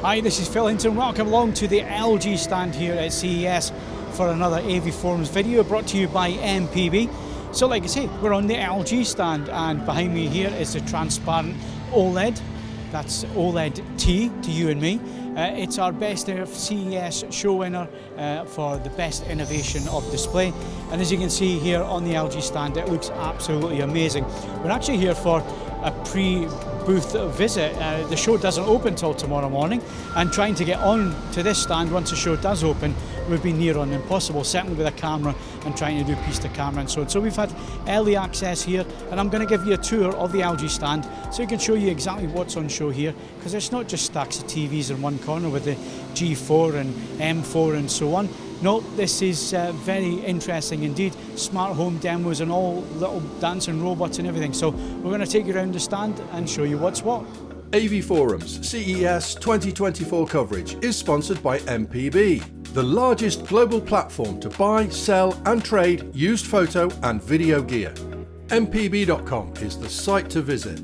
Hi, this is Phil Hinton. Welcome along to the LG stand here at CES for another AV Forums video brought to you by MPB. So like I say, we're on the LG stand and behind me here is the Transparent OLED. That's OLED T to you and me. It's our best ever CES show winner for the best innovation of display. And as you can see here on the LG stand, it looks absolutely amazing. We're actually here for a pre-booth visit. The show doesn't open till tomorrow morning, and trying to get on to this stand once the show does open would be near on impossible, certainly with a camera and trying to do piece to camera and so on. So we've had early access here, and I'm going to give you a tour of the LG stand so I can show you exactly what's on show here, because it's not just stacks of TVs in one corner with the G4 and M4 and so on. No, this is very interesting indeed. Smart home demos and all little dancing robots and everything. So we're going to take you around the stand and show you what's what. AV Forums CES 2024 coverage is sponsored by MPB, the largest global platform to buy, sell and trade used photo and video gear. mpb.com is the site to visit.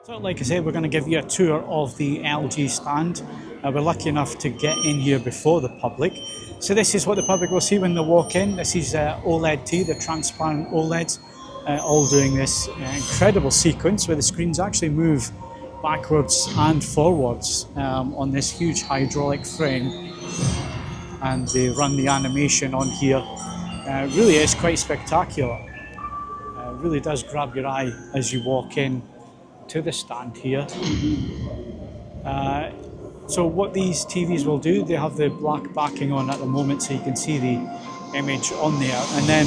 So like I said, we're going to give you a tour of the LG stand. We're lucky enough to get in here before the public. So this is what the public will see when they walk in. This is OLED T, the transparent OLEDs, all doing this incredible sequence where the screens actually move backwards and forwards on this huge hydraulic frame. And they run the animation on here. Really is quite spectacular. Really does grab your eye as you walk in to the stand here. So what these TVs will do, they have the black backing on at the moment so you can see the image on there, and then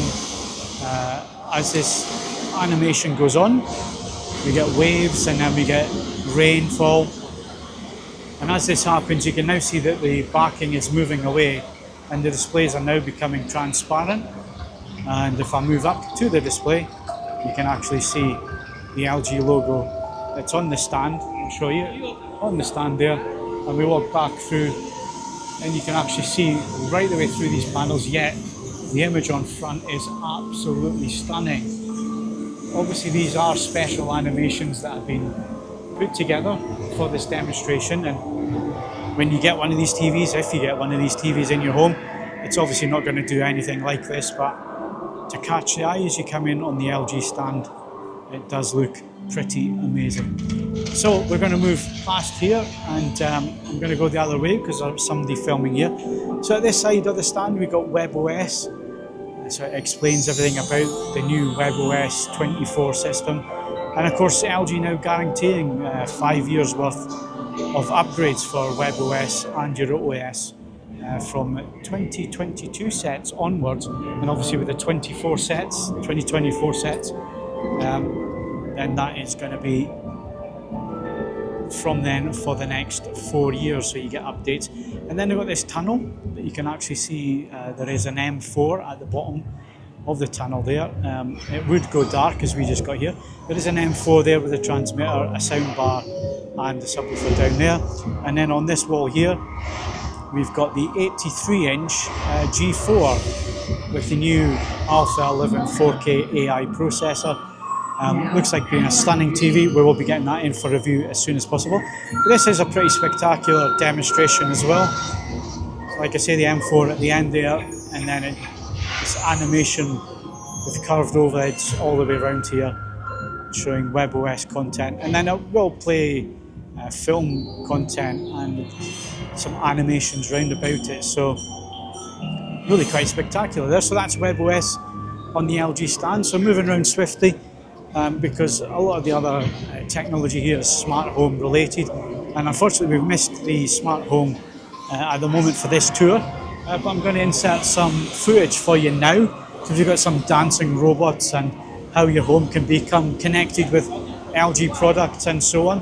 as this animation goes on we get waves and then we get rainfall, and as this happens you can now see that the backing is moving away and the displays are now becoming transparent. And if I move up to the display you can actually see the LG logo that's on the stand. I'll show you on the stand there. And we walk back through and you can actually see right the way through these panels, yet the image on front is absolutely stunning. Obviously these are special animations that have been put together for this demonstration, and when you get one of these TVs, if you get one of these TVs in your home, it's obviously not going to do anything like this, but to catch the eye as you come in on the LG stand, it does look pretty amazing. So we're going to move past here and I'm going to go the other way because there's somebody filming here. So at this side of the stand we've got WebOS, so it explains everything about the new WebOS 24 system, and of course LG now guaranteeing 5 years worth of upgrades for WebOS and your OS from 2022 sets onwards, and obviously with the 2024 sets, then that is going to be from then for the next 4 years, so you get updates. And then they've got this tunnel that you can actually see. There is an M4 at the bottom of the tunnel there. It would go dark as we just got here. There is an M4 there with a transmitter, a sound bar and a subwoofer down there. And then on this wall here we've got the 83-inch G4 with the new Alpha 11 4K AI processor. Looks like being a stunning TV. We will be getting that in for review as soon as possible. But this is a pretty spectacular demonstration as well. So like I say, the M4 at the end there, and then this animation with curved overheads all the way around here, showing WebOS content. And then it will play film content and some animations round about it. So really quite spectacular there. So that's WebOS on the LG stand. So moving around swiftly, because a lot of the other technology here is smart home related, and unfortunately we've missed the smart home at the moment for this tour, but I'm going to insert some footage for you now, because we've got some dancing robots and how your home can become connected with LG products and so on.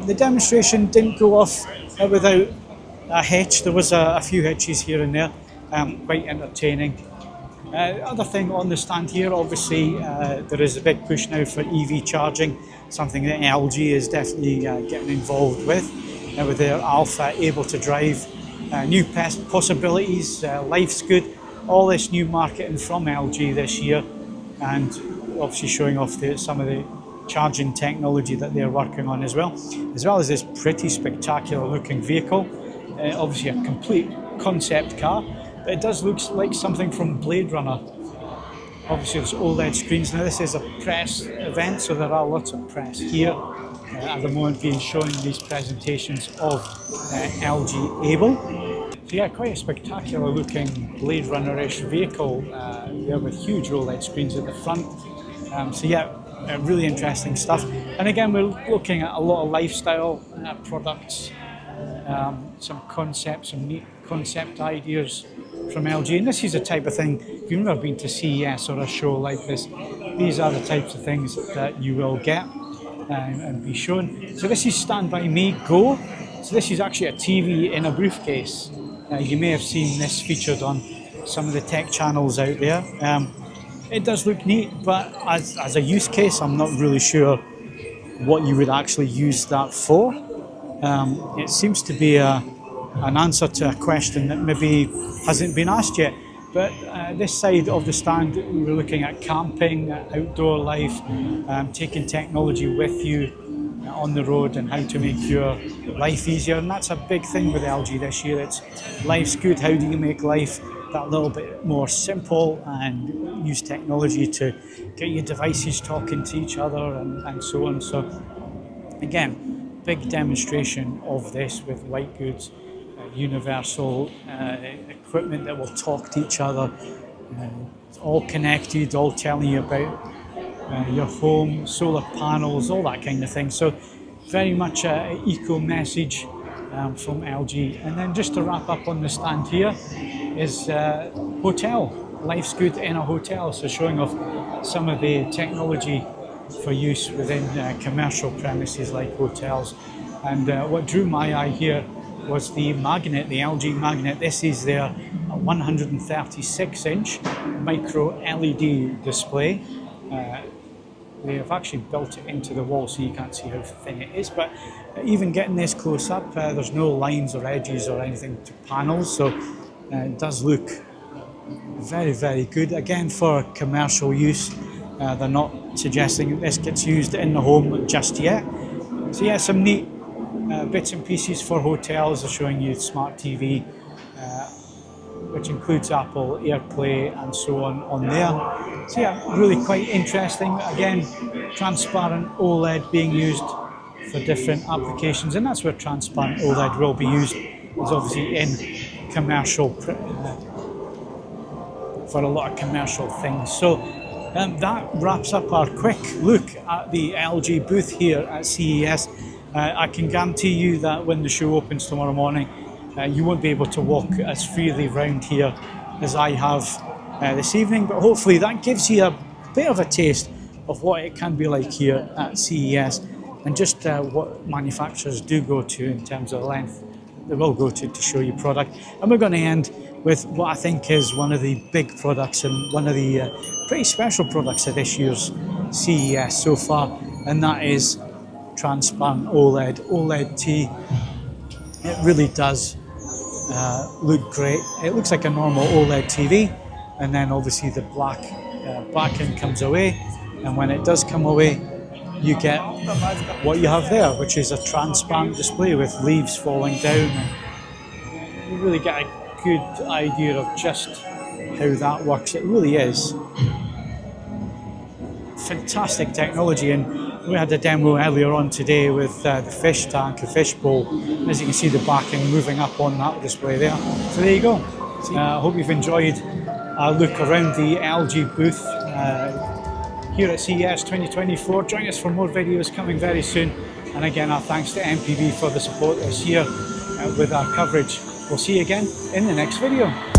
The demonstration didn't go off without a hitch. There was a few hitches here and there, quite entertaining. Other thing on the stand here, obviously there is a big push now for EV charging, something that LG is definitely getting involved with their Alpha able to drive, new possibilities, life's good, all this new marketing from LG this year, and obviously showing off some of the charging technology that they're working on as well as this pretty spectacular looking vehicle. Obviously a complete concept car, but it does look like something from Blade Runner. Obviously there's OLED screens. Now this is a press event, so there are lots of press here at the moment being shown these presentations of LG Able. So yeah, quite a spectacular looking Blade Runner-ish vehicle there with huge OLED screens at the front. So yeah, really interesting stuff. And again, we're looking at a lot of lifestyle products, some concepts, some neat concept ideas from LG. And this is the type of thing, if you've never been to CES or a show like this, these are the types of things that you will get and be shown. So this is Stand By Me Go. So this is actually a TV in a briefcase. You may have seen this featured on some of the tech channels out there. It does look neat, but as a use case, I'm not really sure what you would actually use that for. It seems to be an answer to a question that maybe hasn't been asked yet. But this side of the stand, we're looking at camping, outdoor life, taking technology with you on the road and how to make your life easier. And that's a big thing with LG this year. It's life's good. How do you make life that little bit more simple and use technology to get your devices talking to each other and so on. So again, big demonstration of this with white goods, universal equipment that will talk to each other, all connected, all telling you about your home, solar panels, all that kind of thing. So very much an eco message from LG. And then just to wrap up on the stand here is hotel. Life's good in a hotel. So showing off some of the technology for use within commercial premises like hotels. And what drew my eye here was the magnet, the LG magnet. This is their 136-inch micro LED display. They have actually built it into the wall so you can't see how thin it is, but even getting this close up, there's no lines or edges or anything to panels, so it does look very, very good. Again, for commercial use, they're not suggesting that this gets used in the home just yet. So yeah, some neat bits and pieces for hotels. They're showing you smart TV, which includes Apple AirPlay and so on there. So yeah, really quite interesting. Again, transparent OLED being used for different applications, and that's where transparent OLED will be used, is obviously in commercial, for a lot of commercial things. So that wraps up our quick look at the LG booth here at CES. I can guarantee you that when the show opens tomorrow morning, you won't be able to walk as freely around here as I have this evening, but hopefully that gives you a bit of a taste of what it can be like here at CES and just what manufacturers do go to in terms of length they will go to show you product. And we're going to end with what I think is one of the big products and one of the pretty special products of this year's CES so far, and that is transparent OLED, OLED T. It really does look great. It looks like a normal OLED TV, and then obviously the black backing comes away, and when it does come away you get what you have there, which is a transparent display with leaves falling down, and you really get a good idea of just how that works. It really is fantastic technology, and we had a demo earlier on today with the fish tank, a fish bowl. As you can see, the backing moving up on that display there. So there you go. I hope you've enjoyed a look around the LG booth here at CES 2024. Join us for more videos coming very soon. And again, our thanks to MPB for the support this year with our coverage. We'll see you again in the next video.